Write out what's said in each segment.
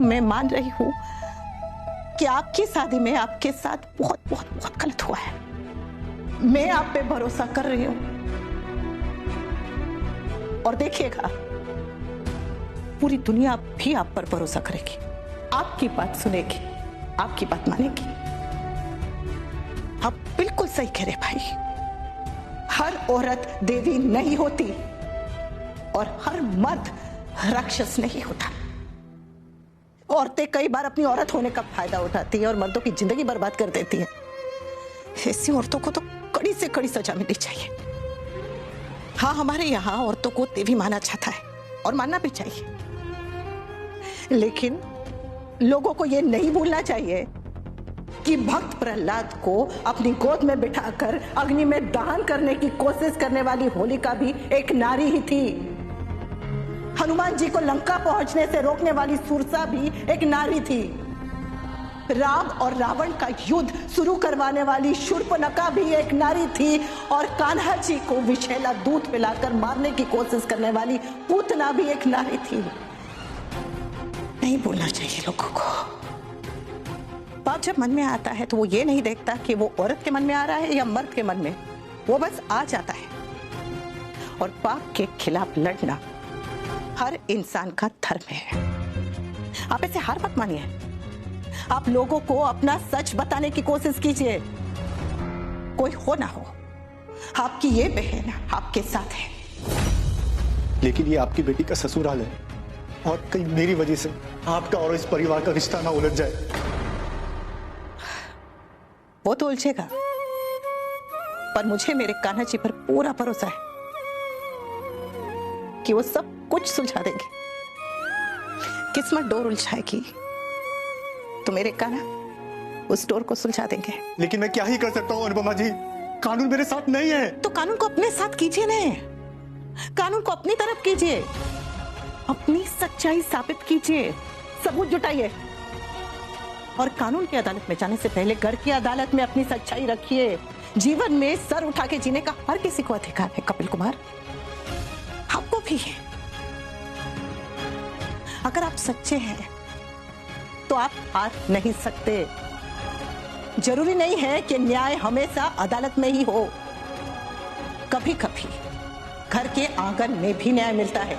मैं मान रही हूं कि आपकी शादी में आपके साथ बहुत बहुत बहुत गलत हुआ है। मैं आप पे भरोसा कर रही हूं और देखिएगा पूरी दुनिया भी आप पर भरोसा करेगी, आपकी बात सुनेगी, आपकी बात मानेगी। आप बिल्कुल सही कह रहे भाई, हर औरत देवी नहीं होती और हर मर्द राक्षस नहीं होता। औरतें कई बार अपनी औरत होने का फायदा उठाती है और मर्दों की जिंदगी बर्बाद कर देती है। ऐसी औरतों को तो कड़ी से कड़ी सजा मिलनी चाहिए। हाँ, हमारे यहाँ औरतों को देवी माना जाता है और मानना भी चाहिए, लेकिन लोगों को यह नहीं भूलना चाहिए कि भक्त प्रहलाद को अपनी गोद में बिठाकर अग्नि में दहन करने की कोशिश करने वाली होलिका भी एक नारी ही थी। हनुमान जी को लंका पहुंचने से रोकने वाली सुरसा भी एक नारी थी। राम और रावण का युद्ध शुरू करवाने वाली शूर्पणखा भी एक नारी थी और कान्हा जी को विषैला दूध पिलाकर मारने की कोशिश करने वाली पूतना भी एक नारी थी। नहीं भूलना चाहिए लोगों को। पाप जब मन में आता है तो वो ये नहीं देखता कि वो औरत के मन में आ रहा है या मर्द के मन में, वो बस आ जाता है। और पाप के खिलाफ लड़ना हर इंसान का धर्म है। आप ऐसे हार मत मानिए, आप लोगों को अपना सच बताने की कोशिश कीजिए। कोई हो ना हो, आपकी ये बहन आपके साथ है। लेकिन ये आपकी बेटी का ससुराल है और कहीं मेरी वजह से आपका और इस परिवार का रिश्ता ना उलझ जाए। वो तो उलझेगा, पर मुझे मेरे कान्हा जी पर पूरा भरोसा है कि वो सब कुछ सुलझा देंगे। किस्मत डोर उलझाएगी तो मेरे कान्हा उस डोर को सुलझा देंगे। लेकिन मैं क्या ही कर सकता हूँ अनुपमा जी, कानून मेरे साथ नहीं है। तो कानून को अपने साथ कीजिए ना, कानून को अपनी तरफ कीजिए, अपनी सच्चाई साबित कीजिए, सबूत जुटाइए और कानून की अदालत में जाने से पहले घर की अदालत में अपनी सच्चाई रखिए। जीवन में सर उठा के जीने का हर किसी को अधिकार है कपिल कुमार, आपको भी है। अगर आप सच्चे हैं तो आप हार नहीं सकते। जरूरी नहीं है कि न्याय हमेशा अदालत में ही हो, कभी कभी घर के आंगन में भी न्याय मिलता है।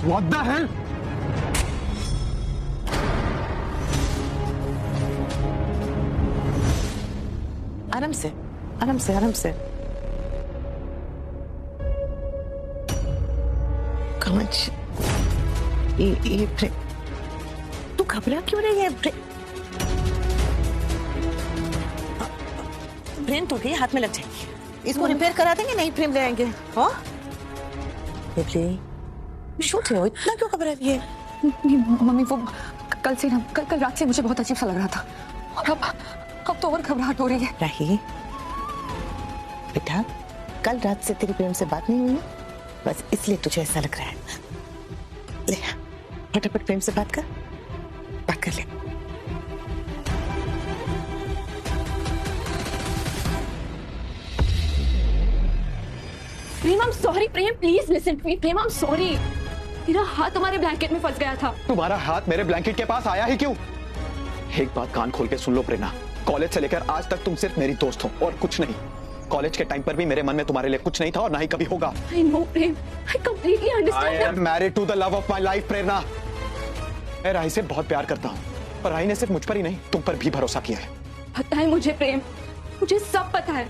What the hell? आराम से, आराम से, आराम से। कमच, ये ब्रेक। तू घबरा क्यों रही है? फ्रेम तो गई, हाथ में लग जाएगी। इसको रिपेयर करा देंगे, नई फ्रेम ले आएंगे। हाँ? शूट है, इतना क्यों घबरा रही है? मम्मी वो कल रात से मुझे बहुत अजीब सा लग रहा था और अब तो और घबराहट हो रही है। राही बेटा, कल रात से तेरी प्रेम से बात नहीं हुई, बस इसलिए तुझे ऐसा लग रहा है। ले फटाफट प्रेम से बात कर ले। प्रेम, I'm sorry, Prem, please listen to me, Prem, I'm sorry। मेरा हाथ तुम्हारे ब्लैंकेट में फंस गया था। तुम्हारा हाथ मेरे ब्लैंकेट के पास आया ही क्यों? एक बात कान खोल के सुन लो प्रेरणा, कॉलेज से लेकर आज तक तुम सिर्फ मेरी दोस्त हो और कुछ नहीं। कॉलेज के टाइम पर भी मेरे मन में तुम्हारे लिए कुछ नहीं था और ना ही कभी होगा। I know, Prem. I completely I understand. am married to the love of my life, प्रेरणा। मैं राही से बहुत प्यार करता हूँ और राही ने सिर्फ मुझ पर ही नहीं तुम पर भी भरोसा किया है। पता है मुझे प्रेम, मुझे सब पता है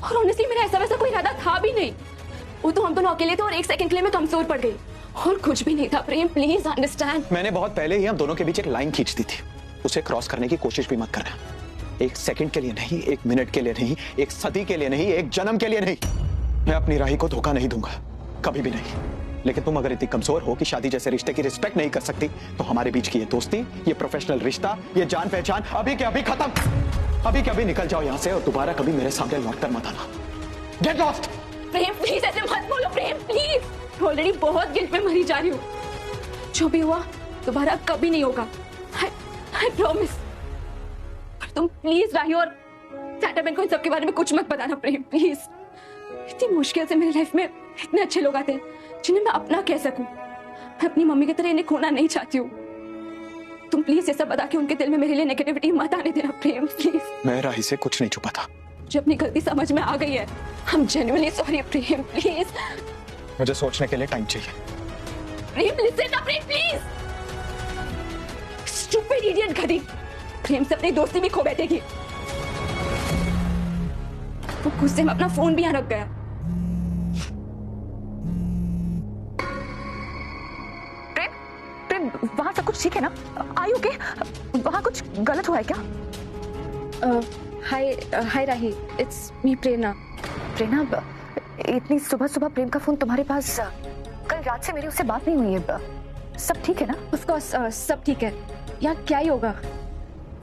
और ऑनेस्टली मेरा ऐसा वैसा कोई इरादा था भी नहीं। वो तो हम दोनों अकेले थे और एक सेकंड के लिए मैं कमजोर पड़ गई और कुछ भी नहीं था। प्रेम प्लीज अंडरस्टैंड। मैंने बहुत पहले ही हम दोनों के बीच एक लाइन खींच दी थी, उसे क्रॉस करने की कोशिश भी मत करना। एक सेकंड के लिए नहीं, एक मिनट के लिए नहीं, एक सदी के लिए नहीं, एक जन्म के लिए नहीं। मैं अपनी राही को धोखा नहीं दूंगा, कभी भी नहीं। लेकिन तुम अगर इतनी कमजोर हो कि शादी जैसे रिश्ते की रिस्पेक्ट नहीं कर सकती, तो हमारे बीच की ये दोस्ती, ये प्रोफेशनल रिश्ता, ये जान पहचान अभी के अभी खत्म। अभी के अभी निकल जाओ यहाँ से और दोबारा कभी मेरे सामने लौट कर मत आना। Get lost. प्रेम प्लीज ऐसे मत बोलो प्रेम प्लीज। ऑलरेडी बहुत गिल्ट में मरी जा रही हूँ। जो भी हुआ दोबारा कभी नहीं होगा। I promise। पर तुम प्लीज राही और सैटरमैन को इन सब के बारे में कुछ मत बताना प्रेम प्लीज। इतनी मुश्किल से मेरी लाइफ में इतने अच्छे लोग आते हैं जिन्हें मैं अपना कह सकूं। मैं अपनी मम्मी की तरह इन्हें खोना नहीं चाहती हूँ। तुम प्लीज ये सब बता के उनके दिल में मेरे लिए नेगेटिविटी मत आने देना प्रेम प्लीज। मैं राही से कुछ नहीं छुपा था। मुझे अपनी गलती समझ में आ गई है। I'm genuinely sorry Prem please. मुझे सोचने के लिए टाइम चाहिए। प्रेम लिसन ना प्रेम प्लीज। स्टूपिड इडियट गधी। प्रेम से अपनी दोस्ती भी खो बैठेगी। वो गुस्से में अपना फोन भी यहाँ रख गया। प्रेम प्रेम वहाँ सब कुछ ठीक है ना? Are you okay? वहाँ कुछ गलत हुआ है क्या? हाय राही, इट्स मी प्रेरणा। प्रेरणा, इतनी सुबह सुबह प्रेम का फोन तुम्हारे पास? कल रात से मेरी उससे बात नहीं हुई है। सब ठीक है ना? ऑफ कोर्स सब ठीक है। यहाँ क्या ही होगा,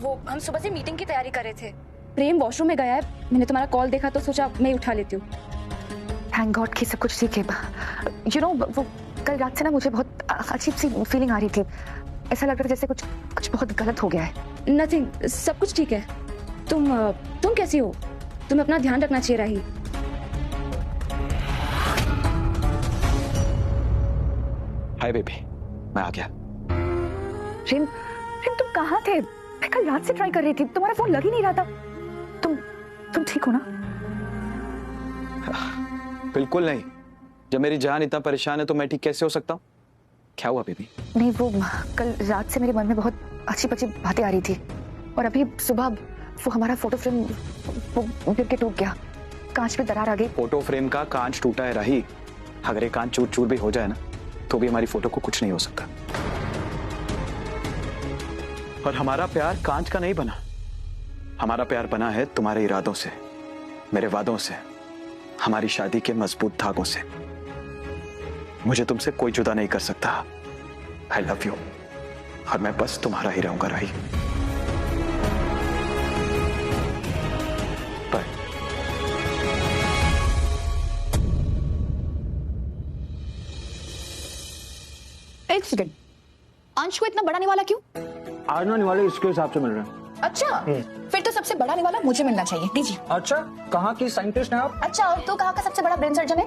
वो हम सुबह से मीटिंग की तैयारी कर रहे थे। प्रेम वॉशरूम में गया है, मैंने तुम्हारा कॉल देखा तो सोचा मैं ही उठा लेती हूँ। थैंक गॉड कि सब कुछ ठीक है। यू नो वो कल रात से ना मुझे बहुत अजीब सी फीलिंग आ रही थी। ऐसा लग रहा था जैसे कुछ बहुत गलत हो गया है। नथिंग, सब कुछ ठीक है। तुम कैसी हो? तुम्हें अपना ध्यान रखना चाहिए राही। हाय बेबी, मैं आ गया। प्रेम तुम कहाँ थे? मैं कल रात से ट्राई कर रही थी, तुम्हारा फोन लग ही नहीं रहा था। तुम ठीक हो ना? बिल्कुल नहीं। जब मेरी जान इतना परेशान है तो मैं ठीक कैसे हो सकता हूँ? क्या हुआ बेबी? नहीं, वो कल रात से मेरे मन में बहुत अजीब बातें आ रही थी और अभी सुबह वो हमारा फोटो फ्रेम वो गिर के टूट गया। कांच पे दरार आ गई। फोटो फ्रेम का कांच टूटा है राही। अगर ये कांच चूर भी हो जाए ना तो भी हमारी फोटो को कुछ नहीं हो सकता। और हमारा प्यार कांच का नहीं बना, हमारा प्यार बना है तुम्हारे इरादों से, मेरे वादों से, हमारी शादी के मजबूत धागों से। मुझे तुमसे कोई जुदा नहीं कर सकता। आई लव यू और मैं बस तुम्हारा ही रहूंगा राही। बाय। एक सेकंड, अंश को इतना बड़ा निवाला क्यों? आज ना निवाले इसके हिसाब से मिल रहे हैं। अच्छा, फिर तो सबसे बड़ा निवाला मुझे मिलना चाहिए। दीजिए। अच्छा, कहाँ की साइंटिस्ट हैं आप? अच्छा, और तो कहाँ का सबसे बड़ा ब्रेन सर्जन है?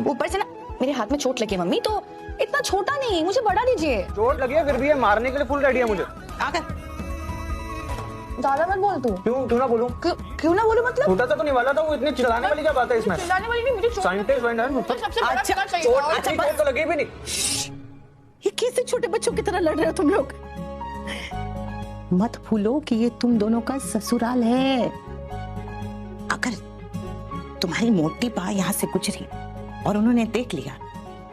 ऊपर से ना मेरे हाथ में चोट लगी मम्मी, तो इतना छोटा नहीं, मुझे बड़ा दीजिए। चोट लगी है फिर भी ये मारने के लिए फुल रेडी है मुझे। ज्यादा मत बोल तू। क्यों ना बोलूं? क्यों ना बोलूं मतलब? छोटा सा तो निवाला था, वो इतनी चिल्लाने वाली क्या बात है इसमें? चिल्लाने वाली नहीं, मुझे चोट साइंटिस्ट है तो सबसे बड़ा अच्छा, चाहिए। चोट तो लगी भी नहीं। ये कैसे छोटे बच्चों की तरह लड़ रहे हो तुम लोग? मत भूलो कि ये तुम दोनों का ससुराल है। अगर तुम्हारी मोटी बा यहाँ से गुजरी और उन्होंने देख लिया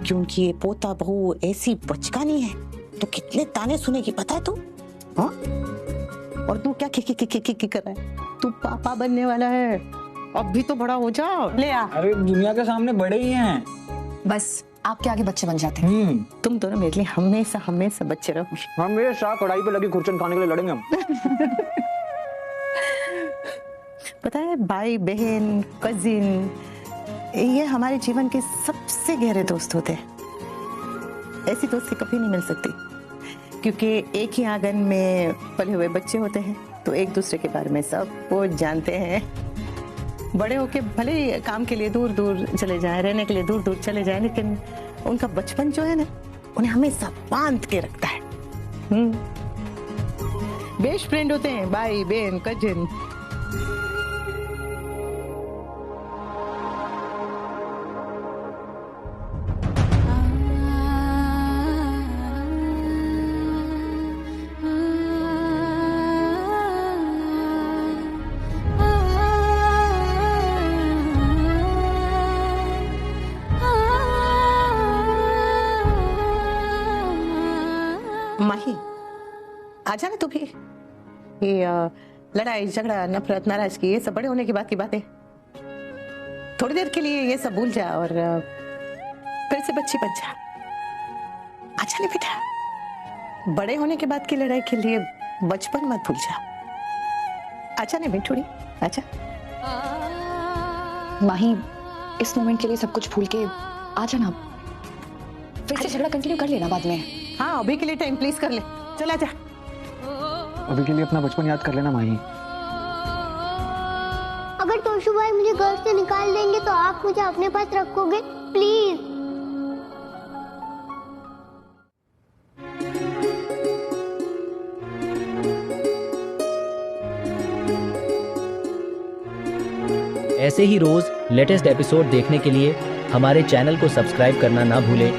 क्योंकि ये पोता बहू ऐसी बचकानी है तो कितने ताने सुनेगी पता है तू? हाँ? और तू क्या की कर रहा है? तू पापा बनने वाला है, अब भी तो बड़ा हो जाओ। ले आ। अरे दुनिया के सामने बड़े ही हैं। बस आपके आगे बच्चे बन जाते हैं। तुम दोनों मेरे लिए हमेशा बच्चे रहो। हम मेरे साथ कढ़ाई पे लगी खुरचन खाने के लिए लड़ेंगे हम। पता है, भाई बहन कजिन ये हमारे जीवन के सबसे गहरे दोस्त होते हैं। ऐसी दोस्ती कभी नहीं मिल सकती क्योंकि एक ही आंगन में पले हुए बच्चे होते हैं तो एक दूसरे के बारे में सब वो जानते हैं। बड़े होके भले ही काम के लिए दूर दूर चले जाएं, रहने के लिए दूर दूर चले जाएं, लेकिन उनका बचपन जो है ना उन्हें हमेशा बांध के रखता है। बेस्ट फ्रेंड होते हैं भाई बहन कजिन। माही आ जाना तू भी। ये लड़ाई झगड़ा नफरत नाराजगी ये सब बड़े होने की बात की बातें, थोड़ी देर के लिए ये सब भूल जा और फिर से बच्ची बन जा। अच्छा नहीं बेटा, बड़े होने के बाद की लड़ाई के लिए बचपन मत भूल जा। अच्छा नहीं मिठुड़ी, अच्छा। माही इस मोमेंट के लिए सब कुछ भूल के आ जाना, फिर से झगड़ा कंटिन्यू कर लेना बाद में। हाँ अभी के लिए टाइम प्लीज कर ले, चला जा। अभी के लिए अपना बचपन याद कर लेना माही। अगर तोशु भाई मुझे घर से निकाल देंगे तो आप मुझे अपने पास रखोगे प्लीज? ऐसे ही रोज लेटेस्ट एपिसोड देखने के लिए हमारे चैनल को सब्सक्राइब करना ना भूलें।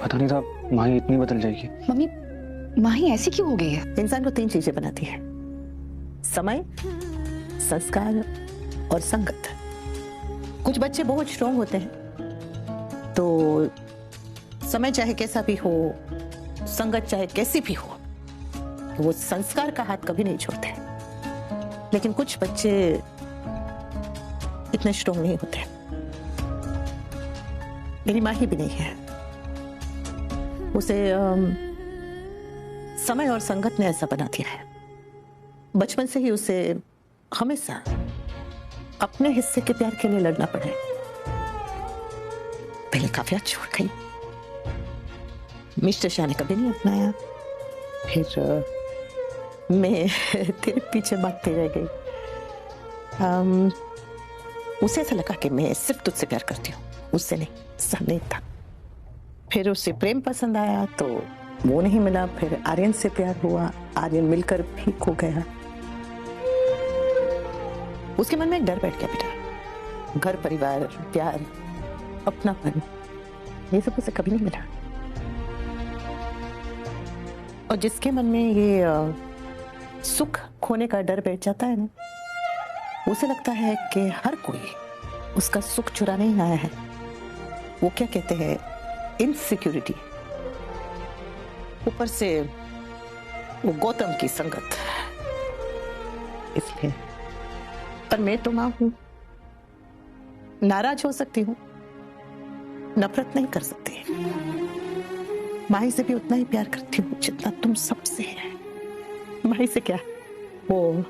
पता नहीं था माही इतनी बदल जाएगी। मम्मी माही ऐसी क्यों हो गई है? इंसान को 3 चीजें बनाती है, समय, संस्कार और संगत। कुछ बच्चे बहुत स्ट्रांग होते हैं तो समय चाहे कैसा भी हो, संगत चाहे कैसी भी हो, वो संस्कार का हाथ कभी नहीं छोड़ते। लेकिन कुछ बच्चे इतने स्ट्रांग नहीं होते। मेरी माँ ही भी नहीं है, उसे समय और संगत ने ऐसा बना दिया है। बचपन से ही उसे हमेशा अपने हिस्से के प्यार के लिए लड़ना पड़े। पहले काफिया छोड़ गई, मिस्टर शाह ने कभी नहीं अपनाया, फिर मैं तेरे पीछे भागती रह गई। उसे ऐसा लगा कि मैं सिर्फ तुझसे प्यार करती हूँ, उससे नहीं, सामने था। फिर उसे प्रेम पसंद आया तो वो नहीं मिला, फिर आर्यन से प्यार हुआ, आर्यन मिलकर भी खो गया। उसके मन में एक डर बैठ गया बेटा, घर परिवार प्यार अपनापन ये सब उसे कभी नहीं मिला। और जिसके मन में ये सुख खोने का डर बैठ जाता है ना, उसे लगता है कि हर कोई उसका सुख चुराने ही आया है। वो क्या कहते हैं, इनसिक्योरिटी। ऊपर से वो गौतम की संगत, इसलिए। पर मैं तो मां हूं, नाराज हो सकती हूं, नफरत नहीं कर सकती। माही से भी उतना ही प्यार करती हूँ जितना तुम सबसे है। माही से क्या, वो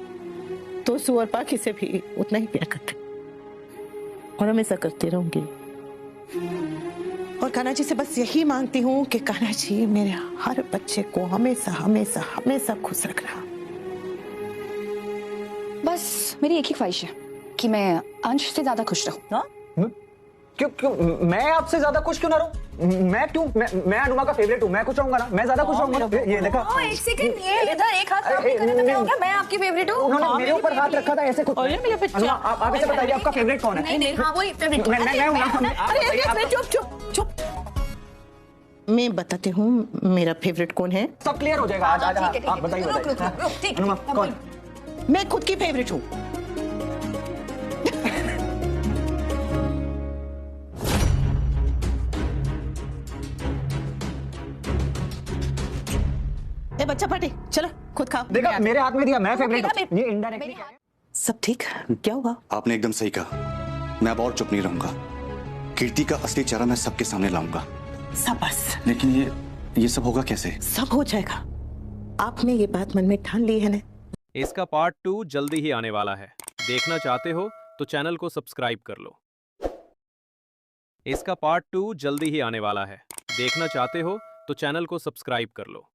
तोसु और पाखी से भी उतना ही प्यार करती और हमेशा करती रहूंगी। और कान्हा जी से बस यही मांगती हूँ कि कान्हा जी मेरे हर बच्चे को हमेशा हमेशा हमेशा खुश रखना। बस मेरी एक ही ख्वाहिश है कि मैं अंश से ज्यादा खुश रहूं। क्यों क्यों मैं आपसे ज्यादा खुश क्यों ना रहूं? मैं अनुमा का फेवरेट हूं, मैं खुश रहूंगा ना, मैं ज्यादा खुश रहूंगा। ये देखा, एक सेकंड, ये इधर एक हाथ आपने करे तो क्या हो गया? मैं आपकी फेवरेट हूं। उन्होंने मेरे ऊपर हाथ रखा था ऐसे खुद। अनुमा आप इसे बताइए आपका फेवरेट कौन है? नहीं नहीं, हाँ वही फेवरेट। मैं हूं ना। अरे चुप चुप चुप, मैं बताती हूँ मेरा फेवरेट कौन है। सब क्लियर हो जाएगा आज। आप बताइए। अनुमा कौन? मैं खुद की फेवरेट हूँ। ए बच्चा पार्टी, चलो खुद खाओ। देखा, मेरे हाथ में दिया, मैं फेवरेट हूँ। ये इनडायरेक्टली सब ठीक, क्या हुआ? आपने एकदम सही कहा, मैं अब और चुप नहीं रहूंगा। कीर्ति का असली चेहरा मैं सबके सामने लाऊंगा। शाबाश। लेकिन ये सब होगा कैसे? सब हो जाएगा, आपने ये बात मन में ठान ली है ना। इसका पार्ट 2 जल्दी ही आने वाला है। देखना चाहते हो तो चैनल को सब्सक्राइब कर लो। इसका पार्ट 2 जल्दी ही आने वाला है। देखना चाहते हो तो चैनल को सब्सक्राइब कर लो।